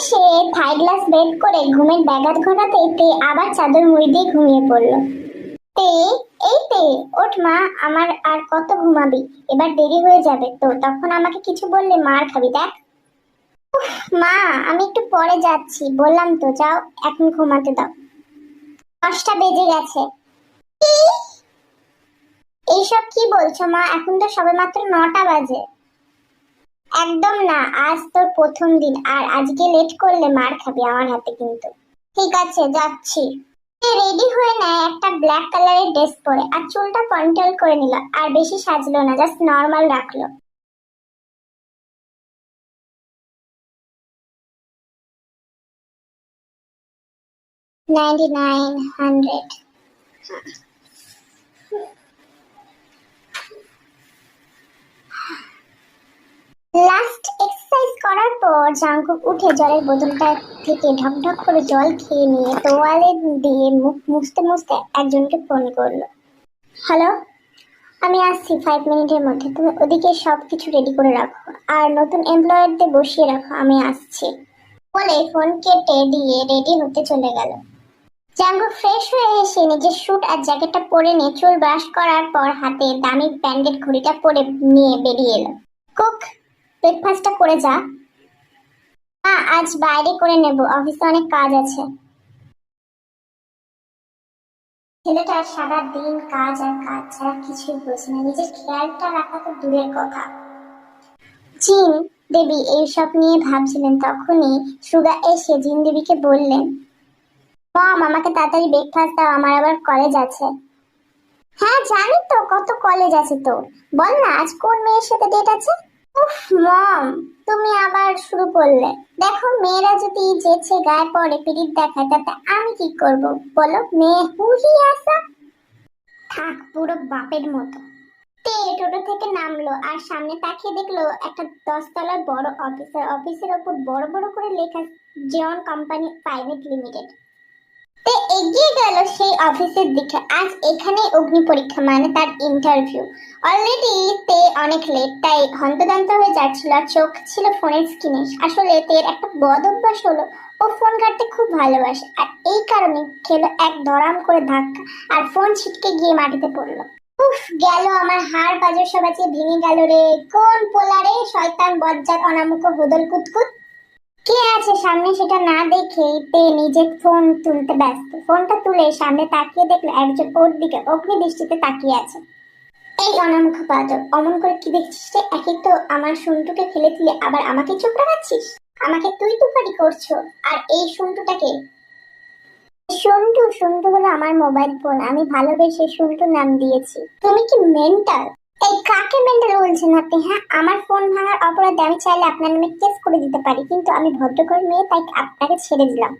সে Thai glass বের করে ঘুমের ব্যাঘাত ঘটাতে তে আবার চাদর মুড়ি দিয়ে ঘুমিয়ে পড়লো। তে, এই তে, ওঠ মা, আমার আর কত ঘুমাবি, এবার দেরি হয়ে যাবে তো, তখন আমাকে কিছু বললে মার খাবি দেখ। মা, আমি একটু পরে যাচ্ছি, বললাম তো, যাও এখন ঘুমাতে দাও। 10টা বেজে গেছে। এইসব কি বলছো মা, এখন তো সবে মাত্র 9টা বাজে। একদম না, আজ তোর প্রথম দিন, আর আজকে লেট করলে মার খাবি আমার হাতে কিন্তু। ঠিক আছে, যাচ্ছি। রেডি হয়ে নেয় একটা ব্ল্যাক কালারের ড্রেস পরে, আর চুলটা পনিটেল করে নিল, আর বেশি সাজলো না, জাস্ট নর্মাল রাখলো। 99, 100। লাস্ট এক্সারসাইজ করার পর জাঙ্কুক উঠে জলের বোতলটা থেকে ঢকঢক করে জল খেয়ে নিয়ে তোয়ালে দিয়ে মুখ মুছতে মুছতে একজনকে ফোন করলো। হ্যালো, আমি আসছি 5 মিনিটের মধ্যে, তুমি ওদিকে সবকিছু রেডি করে রাখো, আর নতুন এমপ্লয়ারদের বসিয়ে রাখো, আমি আসছি। বলে ফোন কেটে দিয়ে রেডি হতে চলে গেল। জাঙ্কুক ফ্রেশ হয়ে এসে নিজের স্যুট আর জ্যাকেটটা পরে নিয়ে চুল ব্রাশ করার পর হাতে দামি ব্র্যান্ডেড ঘড়িটা পরে নিয়ে বেরিয়ে এলো। কুক, ব্রেকফাস্টটা করে যা। আজ বাইরে করে নেব, অফিসে অনেক কাজ আছে। ছেলেটার সারা দিন কাজ আর কাজ ছাড়া কিছুই বোঝে না, নিজের খেয়ালটা রাখা তো দূরের কথা। জিন দেবী এইসব নিয়ে ভাবছিলেন, তখনই সুগা এসে জিন দেবীকে বললেন, মম, আমাকে তাড়াতাড়ি ব্রেকফাস্ট দাও, আমার আবার কলেজ আছে। হ্যাঁ জানি তো, কত কলেজ আছে তোর, বল না আজ কোন মেয়ের সাথে ডেট আছে। উফ মম, তুমি আবার শুরু করলে। দেখো, মেয়েরা যদি যেছে গায়ে পড়ে পিরিত দেখায়, তাতে আমি কি করব বলো, মেয়ে হুহি আসা। থাক, পুরো বাপের মতো। তে টোটো থেকে নামলো আর সামনে তাকিয়ে দেখলো একটা 10তলার বড় অফিসার, অফিসের ওপর বড় বড় করে লেখা জিওন কোম্পানি প্রাইভেট লিমিটেড। তে এগিয়ে গেল সেই অফিসের দিকে। আজ এখানে অগ্নি পরীক্ষা, মানে তার ইন্টারভিউ। অলরেডি তে অনেক লেট, তাই হন্তদন্ত হয়ে যাচ্ছিল, আর চোখ ছিল ফোনের স্ক্রিনে। আসলে তের একটা বদ অভ্যাস হলো, ও ফোন ঘাঁটতে খুব ভালোবাসে, আর এই কারণে খেলো এক ধরাম করে ধাক্কা, আর ফোন ছিটকে গিয়ে মাটিতে পড়লো। উফ, গেল আমার হাড় পাজর সবাইকে ভেঙে গেল রে। কোন পোলা রে, শয়তান বজ্জাত অনামুখ হুদল কুতকুত। কে আছে সামনে সেটা না দেখে তে নিজে ফোন তুলতে ব্যস্ত। ফোনটা তুলে সামনে তাকিয়ে দেখলো একজন ওর দিকে অগ্নি দৃষ্টিতে তাকিয়ে আছে। এই অনামুখ বাদর, অমন করে কি দেখছিস রে? একে তো আমার সন্টুকে ফেলে দিলে আবার আমাকে চোখ রাখাচ্ছিস। আমাকে তুই তুকারি করছো, আর এই সন্টুটাকে। সন্টু, সন্টু হলো আমার মোবাইল ফোন, আমি ভালোবেসে সন্টু নাম দিয়েছি। তুমি কি মেন্টাল? এই কাকে মেন্টাল বলছেন আপনি? হ্যাঁ, আমার ফোন ভাঙার অপরাধে আমি চাইলে আপনার নামে কেস করে দিতে পারি, কিন্তু আমি ভদ্রঘর মেয়ে, তাই আপনাকে ছেড়ে দিলাম।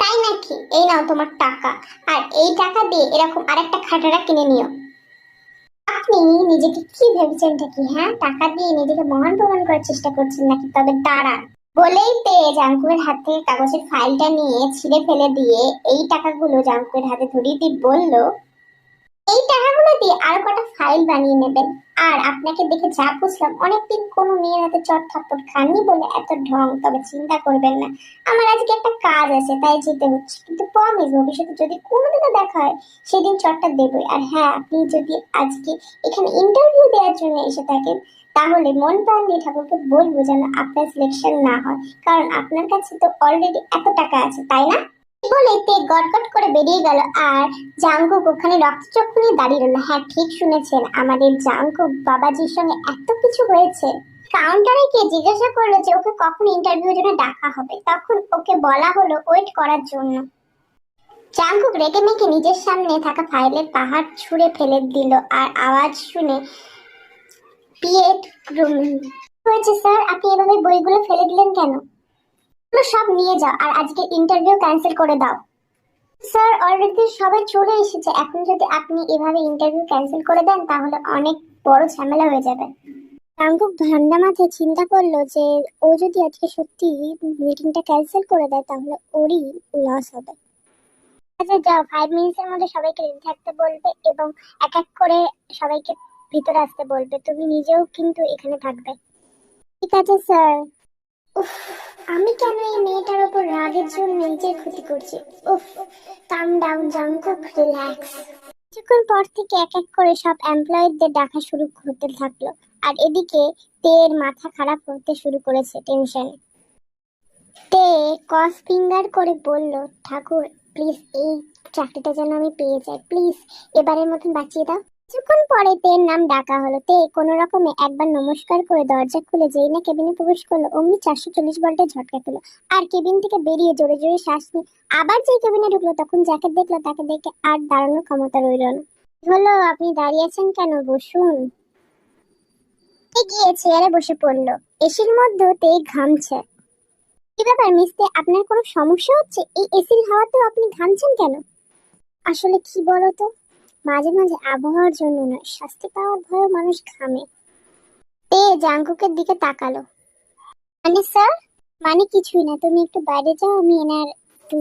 তাই নাকি? এই নাও তোমার টাকা, আর এই টাকা দিয়ে এরকম আরেকটা খাটারা কিনে নিও। আপনি নিজেকে কি ভেবেছেন কি? হ্যাঁ, টাকা দিয়ে নিজেকে মহান প্রমাণ করার চেষ্টা করছেন নাকি? তবে দাঁড়ান। বলেই পেয়ে জাঙ্কুয়ের হাত থেকে কাগজের ফাইলটা নিয়ে ছিঁড়ে ফেলে দিয়ে এই টাকাগুলো জাঙ্কুয়ের হাতে ধরিয়ে দিয়ে বলল, এই টাকাগুলো দিয়ে আরো কটা ফাইল বানিয়ে নেবেন। আর আপনাকে দেখে যা বুঝলাম, অনেকদিন কোনো মেয়ের হাতে চট থাপ্পড় খাননি বলে এত ঢং। তবে চিন্তা করবেন না, আমার আজকে একটা কাজ আছে তাই যেতে হচ্ছে, কিন্তু প্রমিস ভবিষ্যতে যদি কোনোদিনও দেখা হয় সেদিন চটটা দেবই। আর হ্যাঁ, আপনি যদি আজকে এখানে ইন্টারভিউ দেওয়ার জন্য এসে থাকেন, তাহলে মন প্রাণ দিয়ে ঠাকুরকে বলবো যেন আপনার সিলেকশন না হয়, কারণ আপনার কাছে তো অলরেডি এত টাকা আছে, তাই না? বলে তে গটগট করে বেরিয়ে গেল, আর জাঙ্কুক ওখানে রক্তচক্ষু নিয়ে দাঁড়িয়ে রইল। হ্যাঁ, ঠিক শুনেছেন, আমাদের জাঙ্কুক বাবাজির সঙ্গে এত কিছু হয়েছে। কাউন্টারে গিয়ে জিজ্ঞাসা করলো যে ওকে কখন ইন্টারভিউর জন্য ডাকা হবে, তখন ওকে বলা হলো ওয়েট করার জন্য। জাঙ্কুক রেগে মেগে নিজের সামনে থাকা ফাইলের পাহাড় ছুঁড়ে ফেলে দিল, আর আওয়াজ শুনে পিয়েট হয়েছে। স্যার, আপনি এভাবে বইগুলো ফেলে দিলেন কেন? সব নিয়ে যাও, আর আজকে ইন্টারভিউ ক্যান্সেল করে দাও। স্যার, অলরেডি সবাই চলে এসেছে, এখন যদি আপনি এভাবে ইন্টারভিউ ক্যান্সেল করে দেন তাহলে অনেক বড় ঝামেলা হয়ে যাবে। জাঙ্কুক ঠান্ডা মাথায় চিন্তা করলো যে ও যদি আজকে সত্যি মিটিংটা ক্যান্সেল করে দেয় তাহলে ওরই লস হবে। আচ্ছা যাও, 5 মিনিটের মধ্যে সবাইকে রেডি থাকতে বলবে এবং এক এক করে সবাইকে ভিতরে আসতে বলবে। তুমি নিজেও কিন্তু এখানে থাকবে। ঠিক আছে স্যার। উফ, আমি কেন এই মেয়েটার উপর রাগের জন্য নিজের ক্ষতি করছি? উফ, কাম ডাউন জাঙ্কুক, রিল্যাক্স। কিছুক্ষণ পর থেকে এক এক করে সব এমপ্লয়িদের ডাকা শুরু হতে থাকলো, আর এদিকে তের মাথা খারাপ হতে শুরু করেছে টেনশনে। তে কস ফিঙ্গার করে বলল, ঠাকুর প্লিজ এই চাকরিটা যেন আমি পেয়ে যাই, প্লিজ এবারের মতন বাঁচিয়ে দাও। কিছুক্ষণ পরে তের নাম ডাকা হলো। তে কোনো রকমে একবার নমস্কার করে দরজা খুলে যেই না কেবিনে প্রবেশ করলো, অমনি 440 ভোল্টের ঝটকা খেলো, আর কেবিন থেকে বেরিয়ে জোরে জোরে শ্বাস নিয়ে আবার যেই কেবিনে ঢুকলো, তখন যাকে দেখলো তাকে দেখে আর দাঁড়ানোর ক্ষমতা রইল না। হলো, আপনি দাঁড়িয়ে আছেন কেন? বসুন। গিয়ে চেয়ারে বসে পড়লো। এসির মধ্যেও তে ঘামছে। কি ব্যাপার মিস্তে, আপনার কোনো সমস্যা হচ্ছে? এই এসির হাওয়াতেও আপনি ঘামছেন কেন? আসলে কি বলতো, মাঝে মাঝে আবহাওয়ার জন্য নয়, শাস্তি পাওয়ার ভয়ে মানুষ ঘামে। তে জাঙ্কুকের দিকে তাকালো। মানে স্যার? মানে কিছুই না, তুমি একটু বাইরে যাও, আমি এনার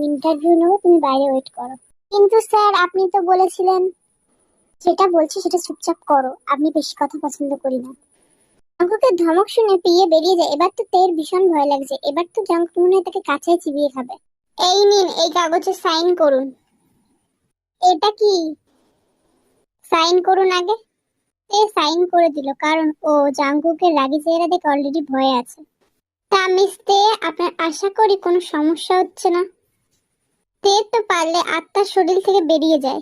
ইন্টারভিউ নেবো, তুমি বাইরে ওয়েট করো। কিন্তু স্যার আপনি তো বলেছিলেন। যেটা বলছি সেটা চুপচাপ করো, আমি বেশি কথা পছন্দ করি না। জাঙ্কুকের ধমক শুনে পিয়ে বেরিয়ে যায়। এবার তো তের ভীষণ ভয় লাগছে, এবার তো জাঙ্কুক মনে হয় তাকে কাছেই চিবিয়ে খাবে। এই নিন, এই কাগজে সাইন করুন। এটা কি? সাইন করুন আগে। সে সাইন করে দিল, কারণ ও জাঙ্কুকের রাগী চেহারা দেখে অলরেডি ভয়ে আছে। তা মিস্তে, আপনার আশা করি কোনো সমস্যা হচ্ছে না? তে তো পারলে আত্মার শরীর থেকে বেরিয়ে যায়।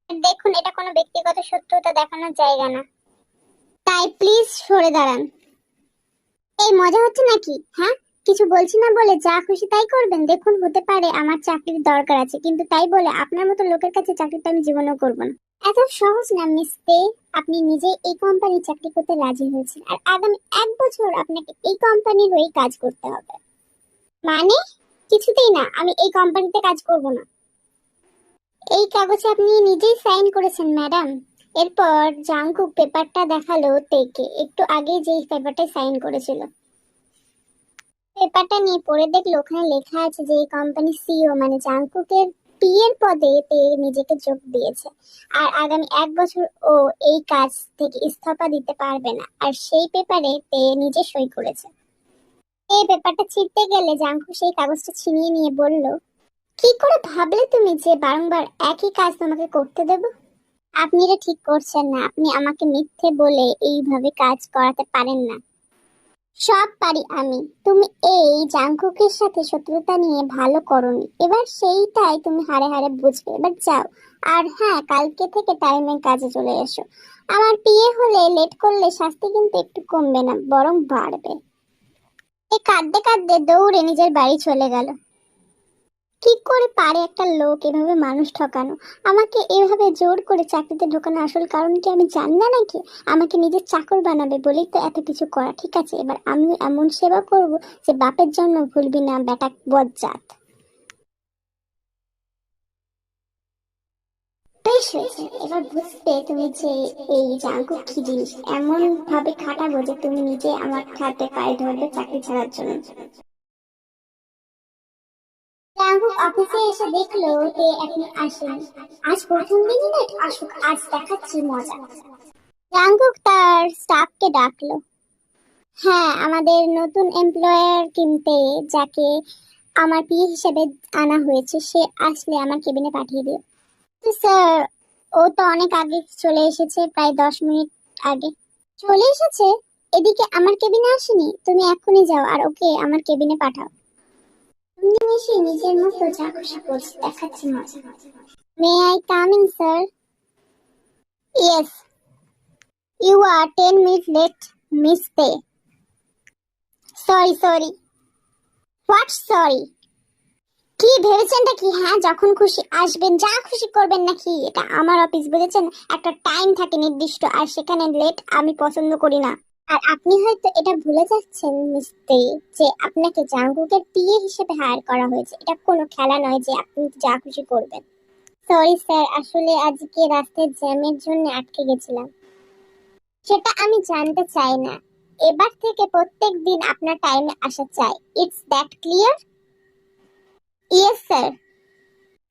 দেখুন, এটা কোনো ব্যক্তিগত শত্রুতা দেখানোর জায়গা না, তাই প্লিজ সরে দাঁড়ান। এই মজা হচ্ছে নাকি? হ্যাঁ, কিছু বলছি না বলে যা খুশি তাই করবেন? দেখুন, হতে পারে আমার চাকরির দরকার আছে, কিন্তু তাই বলে আপনার মতো লোকের কাছে চাকরিটা আমি জীবনেও করবো না। এত সহজ না মিস্তে, আপনি নিজে এই কোম্পানির চাকরি করতে রাজি হয়েছেন, আর আগামী 1 বছর আপনাকে এই কোম্পানির হয়ে কাজ করতে হবে। মানে? কিছুতেই না, আমি এই কোম্পানিতে কাজ করব না। এই কাগজে আপনি নিজেই সাইন করেছেন ম্যাডাম। এরপর জাংকুক পেপারটা দেখালো তেকে, একটু আগে যেই পেপারটা সাইন করেছিল। পেপারটা নিয়ে পড়ে দেখলো ওখানে লেখা আছে যে এই কোম্পানির সিইও মানে জাংকুকের পিএর পদে তে নিজেকে যোগ দিয়েছে, আর আগামী 1 বছর ও এই কাজ থেকে ইস্তফা দিতে পারবে না, আর সেই পেপারে তে নিজে সই করেছে। এই পেপারটা ছিঁড়তে গেলে জাংকুক সেই কাগজটা ছিনিয়ে নিয়ে বলল, কি করে ভাবলে তুমি যে বারংবার একই কাজ তোমাকে করতে দেব? আপনি এটা ঠিক করছেন না, আপনি আমাকে মিথ্যে বলে এইভাবে কাজ করাতে পারেন না। সব পারি আমি। তুমি এই জাংকুকের সাথে শত্রুতা নিয়ে ভালো করনি, এবার সেইটাই তুমি হারে হারে বুঝবে। এবার যাও, আর হ্যাঁ, কালকে থেকে টাইমে কাজে চলে এসো। আমার পিএ হলে লেট করলে শাস্তি কিন্তু একটু কমবে না, বরং বাড়বে। এই কাঁদতে কাঁদতে দৌড়ে নিজের বাড়ি চলে গেল। কি করে পারে একটা লোক এভাবে মানুষ ঠকানো? আমাকে এভাবে জোর করে চাকরিতে ঢোকানো আসল কারণ কি আমি জানি না নাকি? আমাকে নিজের চাকর বানাবে বলেই তো এত কিছু করা। ঠিক আছে, এবার আমি এমন সেবা করব যে বাপের জন্য ভুলবি না, বেটা বজ্জাত। বেশ হয়েছে, এবার বুঝবে তুমি যে এই জাঙ্কুক কি জিনিস। এমন ভাবে খাটাবো যে তুমি নিজে আমার হাতে পায়ে ধরবে চাকরি ছাড়ার জন্য। জাঙ্কুক অফিসে এসে দেখলো তে এখন আসেনি। আজ প্রথম দিনই না, আসুক, আজ দেখাচ্ছি মজা। জাঙ্কুক তার স্টাফকে ডাকলো। হ্যাঁ, আমাদের নতুন এমপ্লয়ার কিনতে, যাকে আমার পিএ হিসেবে আনা হয়েছে, সে আসলে আমার কেবিনে পাঠিয়ে দিও। তো স্যার, ও তো অনেক আগে চলে এসেছে, প্রায় 10 মিনিট আগে চলে এসেছে। এদিকে আমার কেবিনে আসেনি। তুমি এখনই যাও আর ওকে আমার কেবিনে পাঠাও। তুমি এসে নিজের মতো যা খুশি করছি, দেখাচ্ছি মজা। May I come in sir? Yes. You are 10 minutes late, miss পে। Sorry sorry. What sorry? কি ভেবেছেনটা কি? হ্যাঁ, যখন খুশি আসবেন, যা খুশি করবেন নাকি? এটা আমার অফিস, বুঝেছেন? একটা টাইম থাকে নির্দিষ্ট, আর সেখানে লেট আমি পছন্দ করি না। আর আপনি হয়তো এটা ভুলে যাচ্ছেন মিস্তে, যে আপনাকে জাঙ্কুকের পিএ হিসেবে হায়ার করা হয়েছে। এটা কোনো খেলা নয় যে আপনি যা খুশি করবেন। সরি স্যার, আসলে আজকে রাস্তায় জ্যামের জন্য আটকে গেছিলাম। সেটা আমি জানতে চাই না। এবার থেকে প্রত্যেক দিন আপনার টাইমে আসা চাই। It's that clear? Yes sir.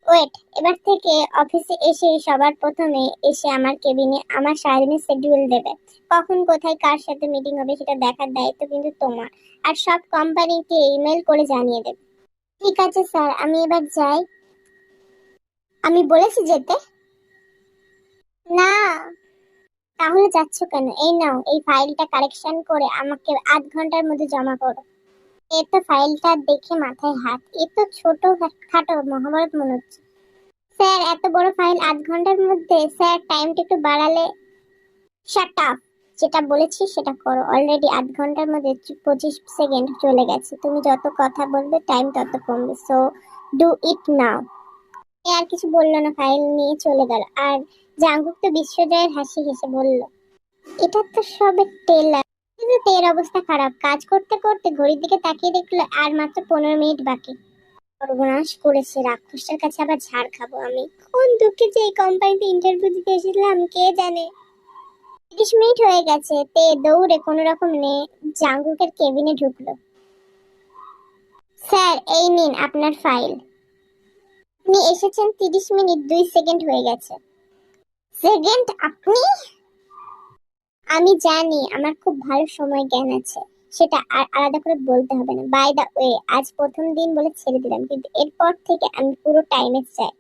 Wait, এবার থেকে অফিসে এসে সবার প্রথমে এসে আমার কেবিনে আমার সারাদিনের শিডিউল দেবে। কখন কোথায় কার সাথে মিটিং হবে সেটা দেখার দায়িত্ব কিন্তু তোমার। আর সব কোম্পানিকে ইমেল করে জানিয়ে দেবে। ঠিক আছে স্যার, আমি এবার যাই। আমি বলেছি যেতে। না। তাহলে যাচ্ছ কেন? এই নাও, এই ফাইলটা কারেকশন করে আমাকে 8 ঘন্টার মধ্যে জমা করো। এ তো ফাইলটা দেখে মাথায় হাত, এ তো ছোট খাটো মহাভারত মনে হচ্ছে। স্যার, এত বড় ফাইল 8 ঘন্টার মধ্যে? স্যার, টাইমটা একটু বাড়ালে। Shut up. যেটা বলেছি সেটা করো। অলরেডি 8 ঘন্টার মধ্যে 25 সেকেন্ড চলে গেছে। তুমি যত কথা বলবে টাইম তত কমবে, সো ডু ইট নাও। এ আর কিছু বললো না, ফাইল নিয়ে চলে গেল। আর জাঙ্কুক তো বিশ্বজয়ের হাসি হেসে বলল, এটা তো সবে টেলার। কিন্তু তের অবস্থা খারাপ। কাজ করতে করতে ঘড়ির দিকে তাকিয়ে দেখলো আর মাত্র 15 মিনিট বাকি। সর্বনাশ করেছে, রাক্ষসটার কাছে আবার ঝাড় খাবো আমি। কোন দুঃখে যে এই কোম্পানিতে ইন্টারভিউ দিতে এসেছিলাম কে জানে। 30 মিনিট হয়ে গেছে। তে দৌড়ে কোনো রকম জাঙ্গুকের কেবিনে ঢুকলো। স্যার, এই নিন আপনার ফাইল। আপনি এসেছেন 30 মিনিট 2 সেকেন্ড হয়ে গেছে। সেকেন্ড? আপনি? আমি জানি আমার খুব ভালো সময় জ্ঞান আছে, সেটা আর আলাদা করে বলতে হবে না। বাই দা ওয়ে, আজ প্রথম দিন বলে ছেড়ে দিলাম, কিন্তু এরপর থেকে আমি পুরো টাইমে চাই।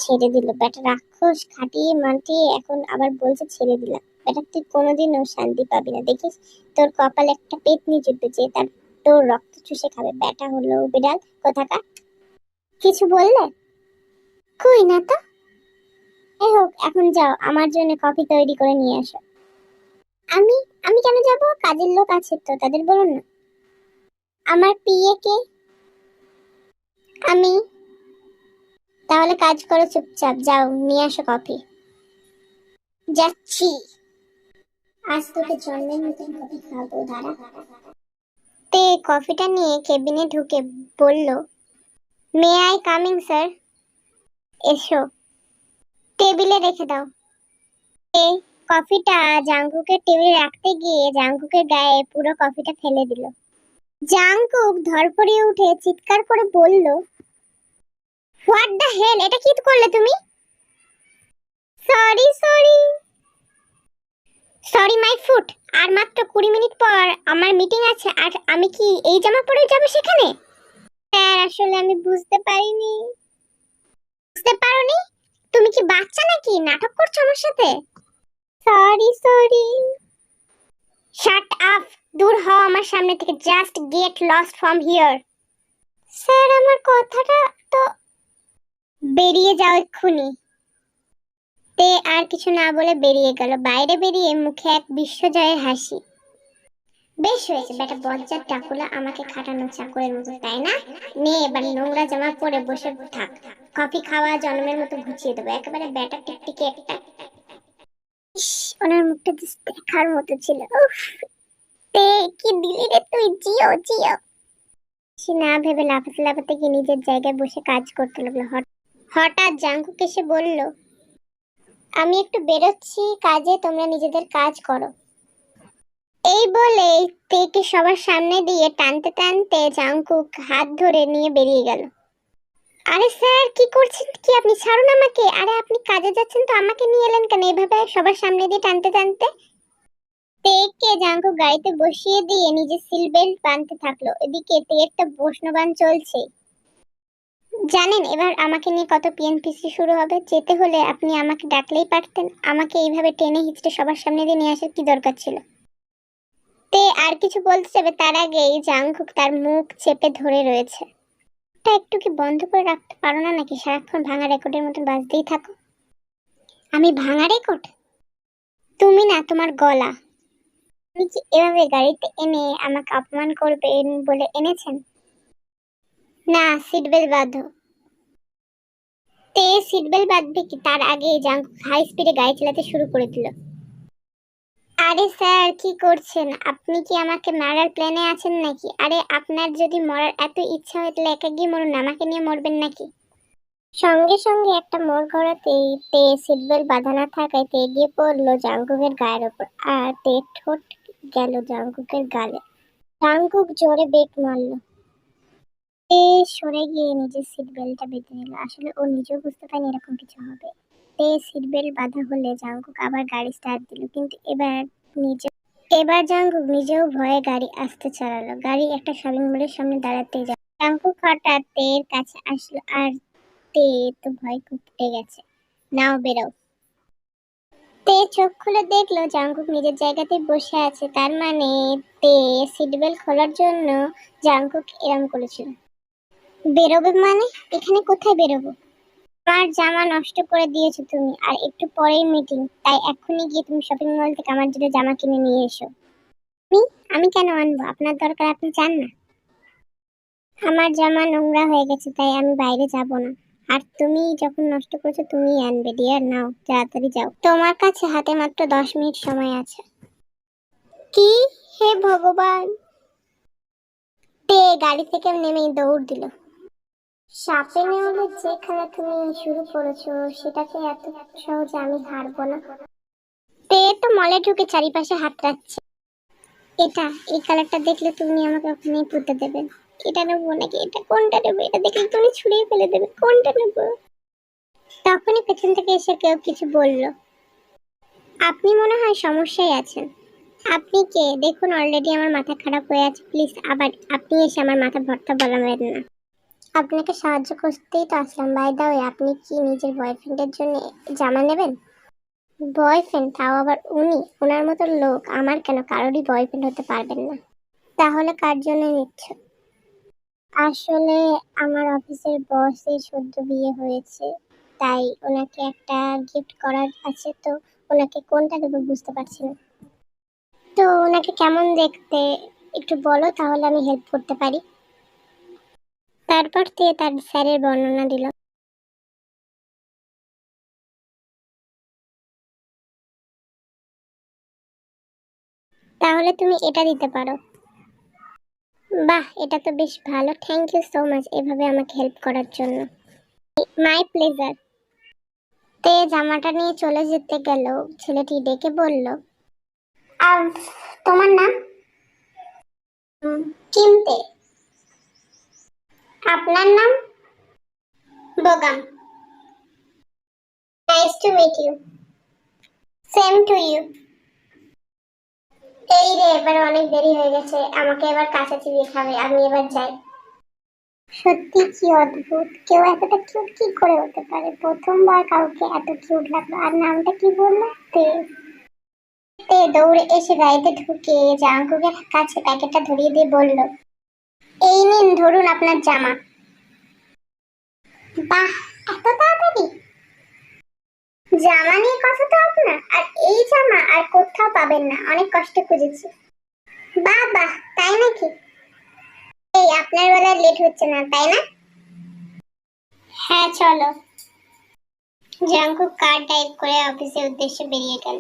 ছেড়ে দিল বেটা, রাক্ষস খাটিয়ে মাটিয়ে এখন আবার বলছে ছেড়ে দিলাম। বেটা, তুই কোনোদিনও শান্তি পাবি না, দেখিস তোর কপালে একটা পেতনি জুটবে যে তার তোর রক্ত চুষে খাবে। বেটা হলো বিড়াল কোথাকার। কিছু বললে? কই না তো। যাই হোক, এখন যাও, আমার জন্য কফি তৈরি করে নিয়ে আসো। আমি আমি কেন যাব? কাজের লোক আছে তো, তাদের বলুন না। আমার পিএ কে? আমি। তাহলে কাজ করো চুপচাপ, যাও নিয়ে আসো কফি। যাচ্ছি। আজ তোকে জন্মের মতন কফি খাবো, দাঁড়া। তে কফিটা নিয়ে কেবিনে ঢুকে বলল, মে আই কামিং স্যার? এসো। টেবিলে রেখে দাও। তে কফিটা জাঙ্কুকের টেবিলে রাখতে গিয়ে জাঙ্কুকের গায়ে পুরো কফিটা ফেলে দিল। জাঙ্কুক ধরফড়িয়ে উঠে চিৎকার করে বলল, হোয়াট দ্য হেল, এটা কি করলে তুমি? Sorry sorry. Sorry my foot. আর মাত্র 20 মিনিট পর আমার মিটিং আছে, আর আমি কি এই জামা পরে যাব সেখানে? স্যার, আসলে আমি বুঝতে পারিনি। বুঝতে পারোনি? তুমি কি বাচ্চা নাকি, নাটক করছো আমার সাথে? Sorry sorry. Shut up. দূর হও আমার সামনে থেকে, just get lost from here. Sir, আমার কথাটা তো। বেরিয়ে যাও এক্ষুনি। তে আর কিছু না বলে বেরিয়ে গেল। বাইরে বেরিয়ে মুখে এক বিশ্বজয়ের হাসি। বেশ হয়েছে বেটা, বজ্জাত ডাকুলা আমাকে খাটানো চাকরের মতো, তাই না? নে এবার নোংরা জামা পরে বসে থাক। কফি খাওয়া জন্মের মতো ঘুচিয়ে দেবো একেবারে, বেটা টিকটিকি একটা। ইস, ওনার মুখটা দেখার মতো ছিল। উফ, তে কি দিলি রে তুই, জিও জিও। সে না ভেবে লাফাতে লাফাতে গিয়ে নিজের জায়গায় বসে কাজ করতে লাগলো। হঠাৎ জাঙ্কুক এসে বলল, আমি একটু বেরোচ্ছি কাজে, তোমরা নিজেদের কাজ করো। এই বলে তেকে সবার সামনে দিয়ে টানতে টানতে জাঙ্কুক হাত ধরে নিয়ে বেরিয়ে গেল। আরে স্যার, কি করছেন কি আপনি? ছাড়ুন আমাকে। আরে আপনি কাজে যাচ্ছেন তো, আমাকে নিয়ে এলেন কেন এভাবে সবার সামনে দিয়ে টানতে টানতে? তেকে জাঙ্কুক গাড়িতে বসিয়ে দিয়ে নিজে সিল বেল্ট বাঁধতে থাকলো। এদিকে তের তো বৈষ্ণবান চলছে। জানেন এবার আমাকে নিয়ে কত পিএনপিসি শুরু হবে। যেতে হলে আপনি আমাকে ডাকলেই পারতেন। আমাকে এইভাবে টেনে হিচড়ে সবার সামনে দিয়ে নিয়ে আসার কি দরকার ছিল? তে আর কিছু বলতে যাবে তার আগেই জাংকুক তার মুখ চেপে ধরে রয়েছে। তা একটু কি বন্ধ করে রাখতে পারো না নাকি? সারাক্ষণ ভাঙা রেকর্ডের মতন বাজতেই থাকো। আমি ভাঙা রেকর্ড? তুমি না, তোমার গলা। তুমি কি এভাবে গাড়িতে এনে আমাকে অপমান করবেন বলে এনেছেন? না, সিট বেল্ট বাঁধো। তে সিট বেল্ট বাঁধবে কি তার আগে জাংকুক হাই স্পিডে গাড়ি চালাতে শুরু করে দিল। আরে স্যার, কি করছেন আপনি? কি আমাকে মারার প্ল্যানে আছেন নাকি? আরে আপনার যদি মরার এত ইচ্ছা হয় তাহলে একা গিয়ে মরুন, আমাকে নিয়ে মরবেন নাকি? সঙ্গে সঙ্গে একটা মোড় ঘোরাতেই তে সিট বেল্ট বাঁধা না থাকায় তে গিয়ে পড়লো জাংকুকের গায়ের ওপর, আর তে ঠোঁট গেল জাংকুকের গালে। জাংকুক জোরে ব্রেক মারলো। এ সরে গিয়ে নিজের সিট বেল্টটা বেঁধে নিল। আসলে ও নিজেও বুঝতে পারেনি এরকম কিছু হবে। তে সিট বেল্ট বাঁধা হলে জাঙ্কুক আবার গাড়ি স্টার্ট দিল, কিন্তু এবার জাঙ্কুক নিজেও ভয়ে গাড়ি আসতে চালালো। গাড়ি একটা শপিং মলের সামনে দাঁড়াতেই যায় জাঙ্কুক হঠাৎ তের কাছে আসলো, আর তে তো ভয় কুপটে গেছে। নাও বেরো। তে চোখ খুলে দেখলো জাঙ্কুক নিজের জায়গাতেই বসে আছে। তার মানে তে সিট বেল্ট খোলার জন্য জাঙ্কুক এরম করেছিল। বেরোবে মানে? এখানে কোথায় বেরোবো? আমার জামা নষ্ট করে দিয়েছো তুমি, আর একটু পরেই মিটিং, তাই এক্ষুনি গিয়ে তুমি শপিং মল থেকে আমার জন্য জামা কিনে নিয়ে এসো। আমি আমি কেন আনবো? আপনার দরকার, আপনি চান না? আমার জামা নোংরা হয়ে গেছে, তাই আমি বাইরে যাব না। আর তুমি যখন নষ্ট করেছো তুমিই আনবে। ডিয়ার, নাও তাড়াতাড়ি যাও, তোমার কাছে হাতে মাত্র 10 মিনিট সময় আছে। কি? হে ভগবান! তে গাড়ি থেকে নেমেই দৌড় দিল। সাপে নেউলে যে খেলা তুমি শুরু করেছো, সেটাকে এত সহজে আমি হারবো না। তে তো মলে ঢুকে চারিপাশে হাত রাখছে। এই কালারটা দেখলে তুমি আমাকে ওখানেই পুঁতে দেবে। এটা নেবো নাকি এটা? কোনটা নেবো? এটা দেখলে তুমি ছুঁড়িয়ে ফেলে দেবে। কোনটা নেবো? তখনই পেছন থেকে এসে কেউ কিছু বলল। আপনি মনে হয় সমস্যায় আছেন। আপনি কে? দেখুন অলরেডি আমার মাথা খারাপ হয়ে আছে, প্লিজ আবার আপনি এসে আমার মাথা ভর্তা বলাবেন না। আপনাকে সাহায্য করতেই তো আসলাম। বাই দা ওয়ে, আপনি কি নিজের বয়ফ্রেন্ডের জন্য জামা নেবেন? বয়ফ্রেন্ড? তাও আবার উনি? ওনার মতো লোক আমার কেন কারোরই বয়ফ্রেন্ড হতে পারবেন না। তাহলে কার জন্য নিচ্ছ? আসলে আমার অফিসের বসের সদ্য বিয়ে হয়েছে, তাই ওনাকে একটা গিফট করার আছে, তো ওনাকে কোনটা দেবো বুঝতে পারছি না। তো ওনাকে কেমন দেখতে একটু বলো, তাহলে আমি হেল্প করতে পারি। তারপর তার স্যারের বর্ণনা দিল। তাহলে তুমি এটা দিতে পারো। বাহ, এটা তো বেশ ভালো। থ্যাংক ইউ সো মাচ এভাবে আমাকে হেল্প করার জন্য। My pleasure. তে জামাটা নিয়ে চলে যেতে গেল। ছেলেটি ডেকে বলল, আর তোমার নাম? কিমতে। আপনার নাম? বোগাম। Nice to meet you. Same to you. এই রে, এবার অনেক দেরি হয়ে গেছে, আমাকে এবার কাঁচা চিবিয়ে খাবে, আমি এবার যাই। সত্যি কি অদ্ভুত, কেউ এতটা কিউট কি করে হতে পারে? প্রথমবার কাউকে এত কিউট লাগলো। আর নামটা কি বললো? তে। তে দৌড়ে এসে গাড়িতে ঢুকে জাঙ্কুকের কাছে প্যাকেটটা ধরিয়ে দিয়ে বলল, এই নিন, ধরুন আপনার জামা। বাহ, এত তাড়াতাড়ি! জামা নিয়ে কথা তো আপনার, আর এই জামা আর কোথাও পাবেন না, অনেক কষ্টে খুঁজেছি। বাহ বাহ, তাই নাকি? এই আপনার বেলায় লেট হচ্ছে না তাই না? হ্যাঁ চলো। জাঙ্কুক কার ড্রাইভ করে অফিসের উদ্দেশ্যে বেরিয়ে গেল।